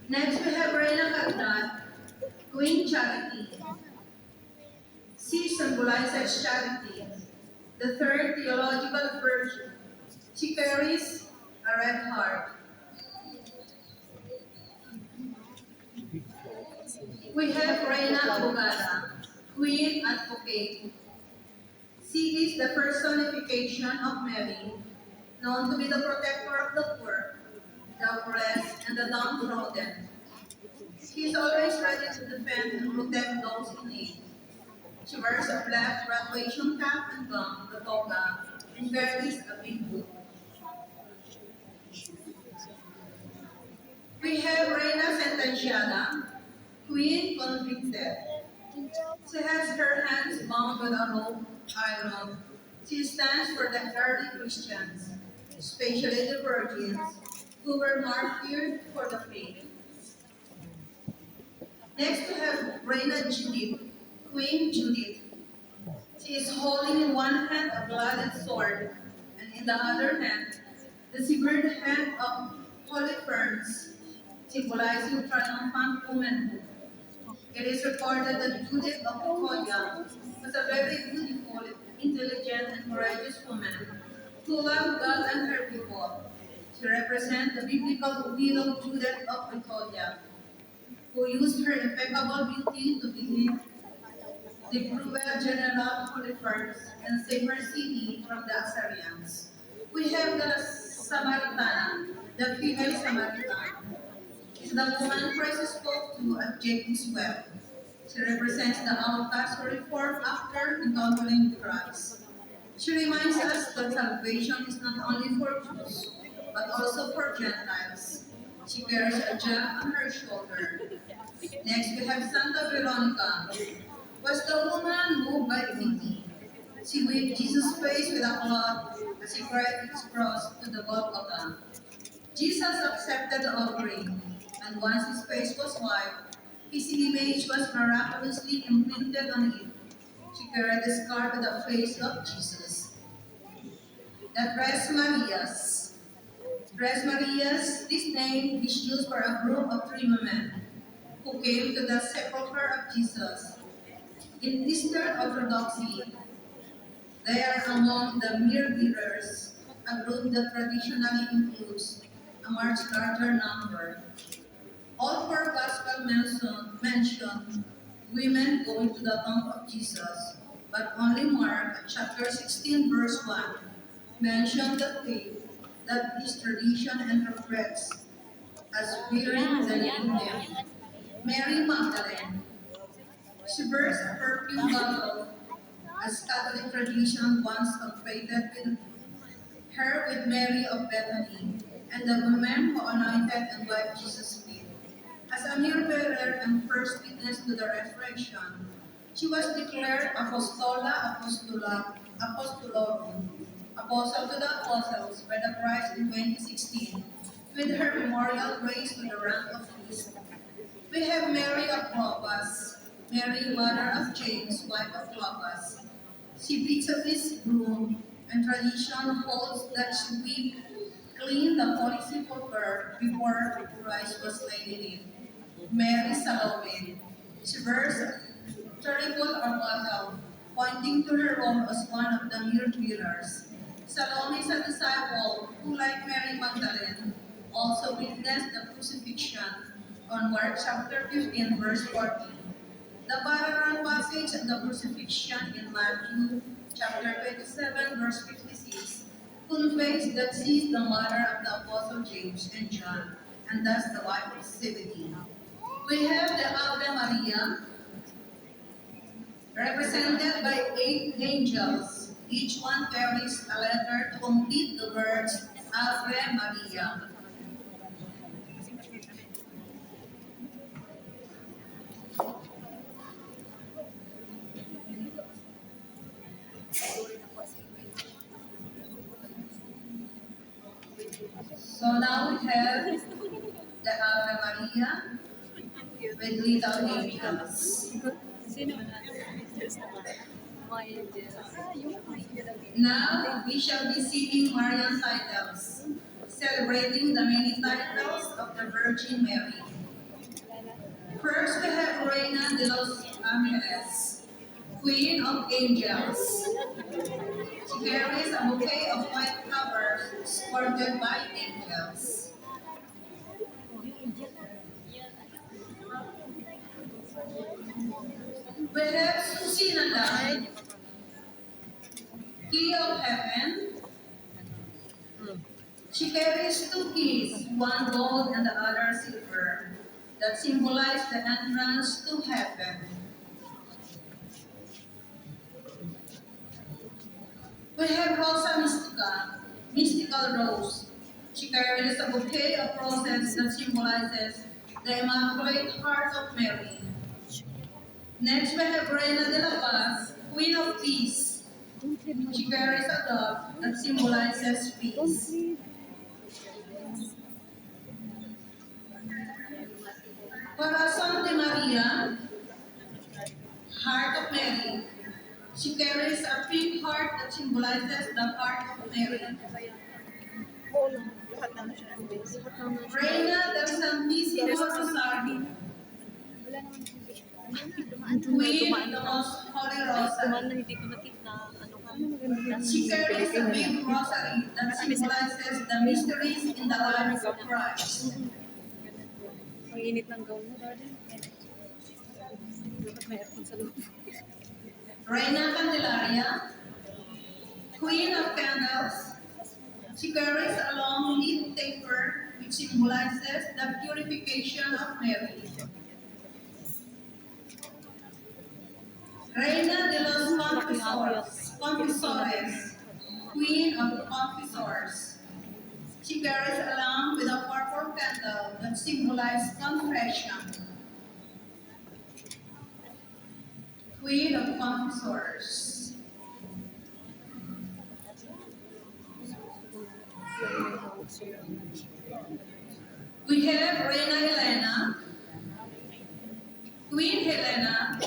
Next, we have Reina Cagnat, Queen Charity. She symbolizes charity, the third theological virtue. She carries a red heart. We have Reina Abogada, Queen Advocate. She is the personification of Mary, known to be the protector of the poor, the oppressed, and the downtrodden. She is always ready to defend and protect those in need. She wears a black graduation cap and gown, the toga, and carries a big book. We have Reina Sentenciada, Queen Convicted. She has her hands bound with a rope, iron. She stands for the early Christians, especially the virgins, who were martyred for the faith. Next, we have Reina Judith, Queen Judith. She is holding in one hand a blooded sword, and in the other hand, the severed hand of holy ferns, symbolizing triumphant womanhood. It is recorded that Judith of Nicosia was a very beautiful, intelligent, and courageous woman who loved God and her people. She represents the biblical widow Judith of Nicosia, who used her impeccable beauty to defeat the cruel general Holofernes and save her city from the Assyrians. We have the Samaritan, the female Samaritan. Is the woman Christ spoke to at Jacob's well. She represents the outcast who reformed after encountering Christ. She reminds us that salvation is not only for Jews, but also for Gentiles. She carries a jug on her shoulder. Next, we have Santa Veronica. Was the woman moved by pity? She wiped Jesus' face with a cloth as he carried his cross to the Golgotha. Jesus accepted the offering, and once his face was wiped, his image was miraculously imprinted on it. She carried the scar to the face of Jesus. The Tres Marias. Tres Marias, this name is used for a group of three women who came to the sepulchre of Jesus. In Eastern Orthodoxy, they are among the mere bearers, a group that traditionally includes a much larger number. All four Gospels mention women going to the tomb of Jesus, but only Mark, chapter 16, verse 1, mentioned the faith that this tradition interprets as bearing the name Mary. Mary Magdalene. She bears a perfume bottle, as Catholic tradition once equated with her with Mary of Bethany, and the woman who anointed and wiped Jesus' feet. As a mere bearer and first witness to the resurrection, she was declared Apostola Apostolorum, Apostle to the Apostles by the Christ in 2016, with her memorial raised to the rank of priest. We have Mary of Clopas, Mary, mother of James, wife of Clopas. She beats up his broom, and tradition holds that she cleaned the holy sepulchre before Christ was laid in it. Mary Salome. She bears a terrible bottle, pointing to her role as one of the mere bearers. Salome is a disciple who, like Mary Magdalene, also witnessed the crucifixion on Mark chapter 15, verse 14. The parallel passage of the crucifixion in Matthew chapter 27, verse 56, conveys that she is the mother of the Apostle James and John, and thus the wife of Zebedee. We have the Ave Maria, represented by 8 angels. Each one carries a letter to complete the words Ave Maria. So now we have the Ave Maria with little angels. Now we shall be singing Marian titles. celebrating the many titles of the Virgin Mary. First, we have Reina de los Angeles, Queen of Angels. She carries a bouquet of white flowers escorted by angels. We have Susie Nadal, Key of Heaven. She carries two keys, one gold and the other silver, that symbolize the entrance to heaven. We have Rosa Mystica, mystical rose. She carries a bouquet of roses that symbolizes the Immaculate Heart of Mary. Next, we have Reina de la Paz, Queen of Peace. She carries a dove that symbolizes peace. Corazon de Maria, Heart of Mary. She carries a pink heart that symbolizes the heart of Mary. Reina del Santísimo Rosario, Queen of the Most Holy Rosary. She carries a big rosary that symbolizes the mysteries in the life of Christ. Ang init ng gown mo, darling. Dapat may aircon sa loob. Reina Candelaria, Queen of Candles. She carries a long leaf taper which symbolizes the purification of Mary. Reina de los Confesores, Queen of Confessors. She carries a lamp with a purple candle that symbolizes confession. Queen of Confessors. We have Reina Helena, Queen Helena.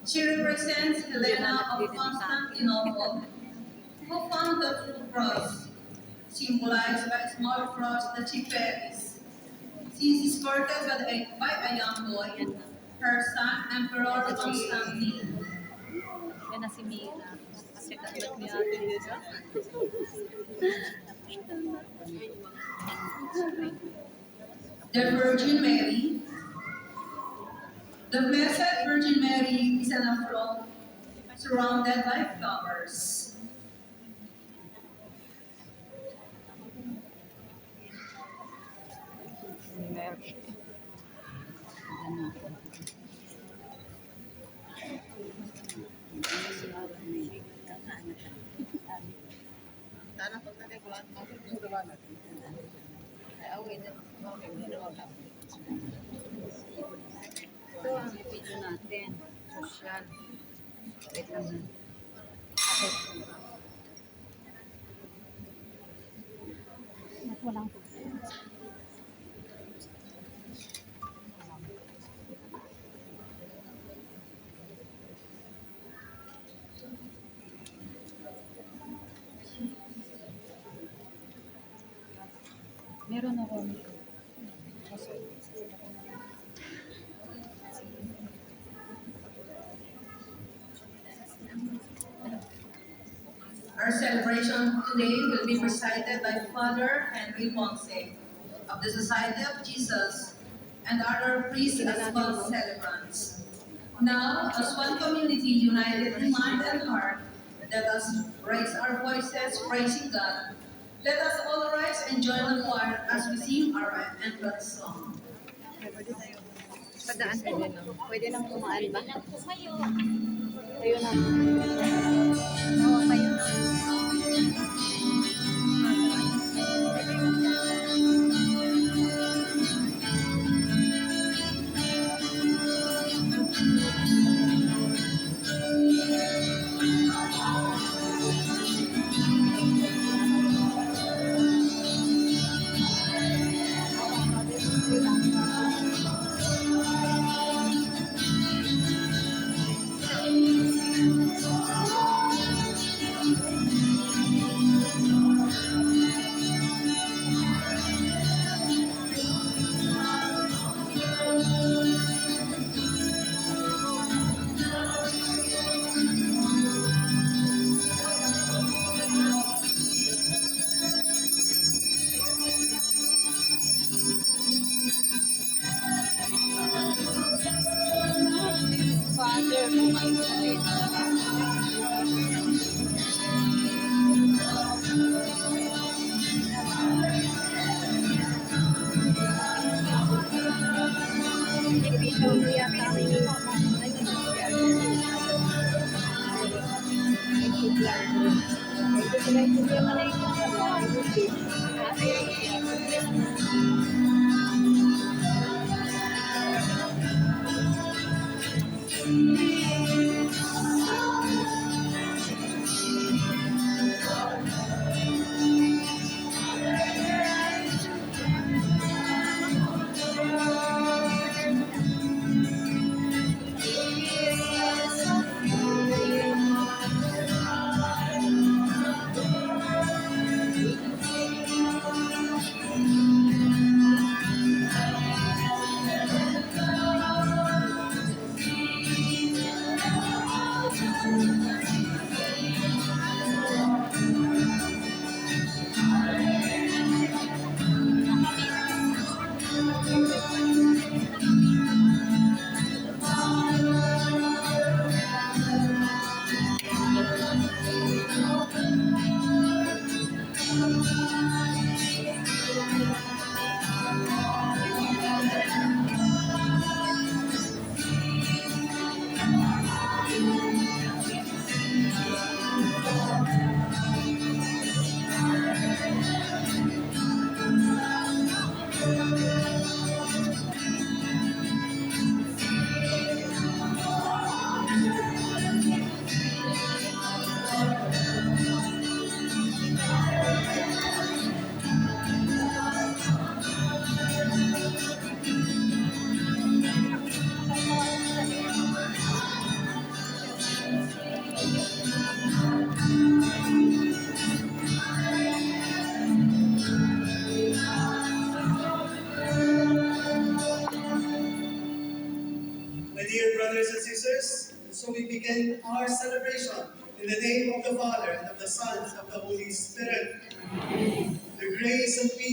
She represents Helena of Constantinople, who found the true cross, symbolized by a small cross that she carries. She is escorted by a young boy, her son, Emperor Constantine. Yan na si Mira. Kasi katulad ni Ate Liza. The Virgin Mary. The Blessed Virgin Mary is an afro surrounded by flowers. Ito ang video natin. Social. Wait lang na. Okay. Walang meron ako. Our celebration today will be presided by Father Henry Ponce of the Society of Jesus and other priests as well celebrants. Now, as one community united in mind and heart, let us raise our voices praising God. Let us all rise and join the choir as we sing our entrance song. Padaan ka din. Pwede nang tumaan ba? Kayo na. Oo, kayo na. Video yata ang My dear brothers and sisters, so we begin our celebration in the name of the Father, and of the Son, and of the Holy Spirit. The grace and peace